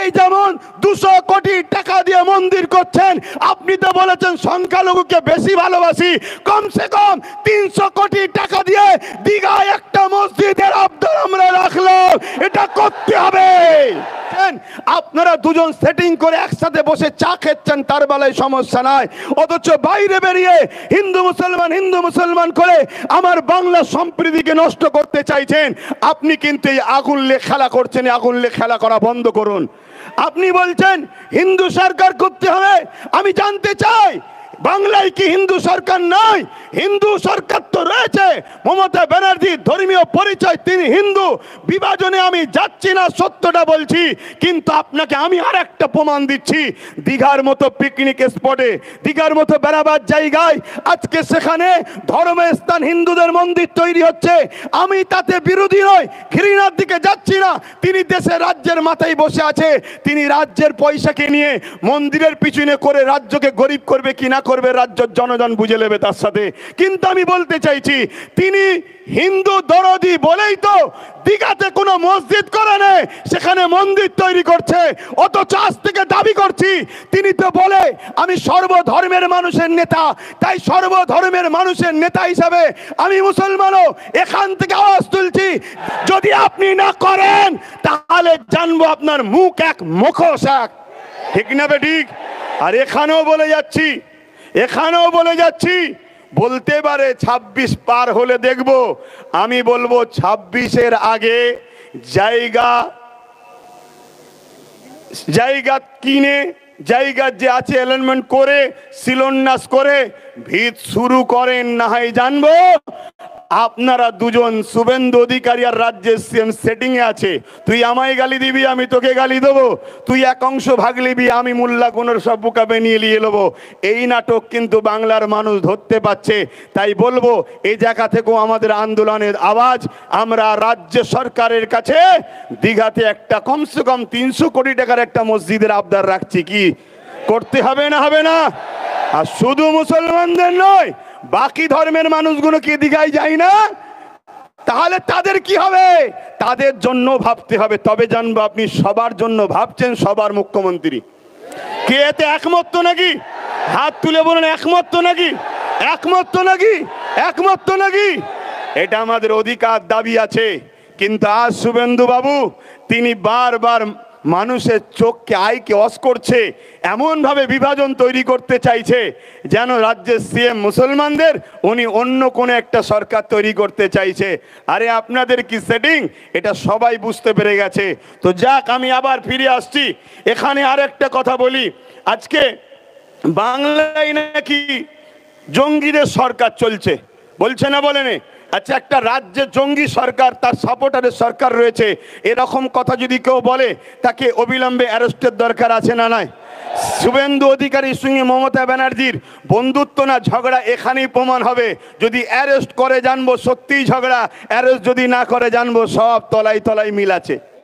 এই যেমন 200 কোটি টাকা দিয়ে মন্দির করছেন, আপনি তো বলেছেন সংখ্যালঘুকে বেশি ভালোবাসি, কমসে কম 300 কোটি টাকা দিয়ে দীঘায় একটা মসজিদের আবদার আমরা রাখলাম, এটা করতে হবে। আপনারা দুজন সেটিং করে একসাথে বসে চা খেচ্ছেন, তার বেলায় সমস্যা নাই, অথচ বাইরে বেরিয়ে হিন্দু মুসলমান করে আমার বাংলা সম্প্রীতিকে নষ্ট করতে চাইছেন। আপনি কিন্তু এই আগুন লে খেলা করছেন, আগুন লে খেলা করা বন্ধ করুন। আপনি বলছেন হিন্দু সরকার করতে হবে, আমি জানতে চাই বাংলায় কি হিন্দু সরকার নাই? হিন্দু সরকার তো রয়েছে। মমতা ব্যানার্জির ধর্মীয় পরিচয়, তিনি হিন্দু। বিভাজনে আমি যাচ্ছি না, সত্যটা বলছি। কিন্তু আপনাকে আমি আর একটা প্রমাণ দিচ্ছি, দীঘার মতো পিকনিক স্পটে, দীঘার মতো বেড়াবার জায়গায় আজকে সেখানে ধর্মস্থান হিন্দুদের মন্দির তৈরি হচ্ছে। আমি তাতে বিরোধী নই, ঘৃণার দিকে যাচ্ছি না। তিনি দেশের রাজ্যের মাথায় বসে আছে, তিনি রাজ্যের পয়সাকে নিয়ে মন্দিরের পিছনে করে রাজ্যকে গরিব করবে কিনা করবে রাজ্যের জনগণ বুঝে নেবে তার সাথে। কিন্তু আমি বলতে চাইছি, তিনি হিন্দু দরদি বলেই তো দীঘাতে কোনো মসজিদ করে নেই, সেখানে মন্দির তৈরি করছে। অথচ আজ থেকে দাবি করছি, তিনি তো বলে আমি সর্বধর্মের মানুষের নেতা, তাই সর্বধর্মের মানুষের নেতা হিসাবে আমি মুসলমানও এখান থেকে আওয়াজ তুলছি। যদি আপনি না করেন তাহলে জানবো আপনার মুখ এক মুখোশ এক, ঠিক না বেঠিক? আর এখানেও বলে যাচ্ছি, বলতে পারে 26 পার হলে দেখব। আমি বলবো 26-এর আগে জায়গা কিনে, জায়গার যে আছে অ্যালাইনমেন্ট করে, শিলান্যাস করে ভিত শুরু করেন, না হয় জানবো আপনারা দুজন শুভেন্দু অধিকারী আর রাজ্যের সিএম সেটিং এ আছে। তুই আমায় গালি দিবি, আমি তোকে গালি দেবো, তুই এক অংশ ভাগ নিবি, আমি মোল্লা কোনোর সব বুকাবে নিয়ে নেবো। এই নাটক কিন্তু বাংলার মানুষ ধরতে পারছে। তাই বলবো, এই জায়গা থেকেও আমাদের আন্দোলনের আওয়াজ আমরা রাজ্য সরকারের কাছে দীঘাতে একটা কমসে কম 300 কোটি টাকার একটা মসজিদের আবদার রাখছি। কি করতে হবে না হবে না? আর শুধু মুসলমানদের নয়, বাকি ধর্মের মানুষগুলো কি দীঘায় যায় না? তাহলে তাদের কি হবে? তাদের জন্য ভাবতে হবে, তবে জানবো আপনি সবার জন্য ভাবছেন, সবার মুখ্যমন্ত্রী। কে এতে একমত তো নাকি? হাত তুলে বলুন, একমত তো নাকি? একমত তো নাকি? একমত তো নাকি? এটা আমাদের অধিকার, দাবি আছে। কিন্তু আজ শুভেন্দু বাবু তিনি বারবার মানুষের চোখকে, আয়কে অস করছে, এমন ভাবে বিভাজন তৈরি করতে চাইছে যেন রাজ্যের সিএম মুসলমানদের, উনি অন্য কোন একটা সরকার তৈরি করতে চাইছে। আরে আপনাদের কি সেটিং, এটা সবাই বুঝতে পেরে গেছে। তো যাক, আমি আবার ফিরে আসছি। এখানে আর একটা কথা বলি, আজকে বাংলায় নাকি জঙ্গিদের সরকার চলছে, বলছে না বলেনি? আচ্ছা, একটা রাজ্যে জঙ্গি সরকার, তার সাপোর্টারের সরকার রয়েছে, এরকম কথা যদি কেউ বলে তাকে অবিলম্বে অ্যারেস্টের দরকার আছে না নাই? শুভেন্দু অধিকারীর সঙ্গে মমতা ব্যানার্জির বন্ধুত্ব না ঝগড়া এখানেই প্রমাণ হবে। যদি অ্যারেস্ট করে জানবো সত্যিই ঝগড়া, অ্যারেস্ট যদি না করে জানবো সব তলায় তলায় মিল আছে।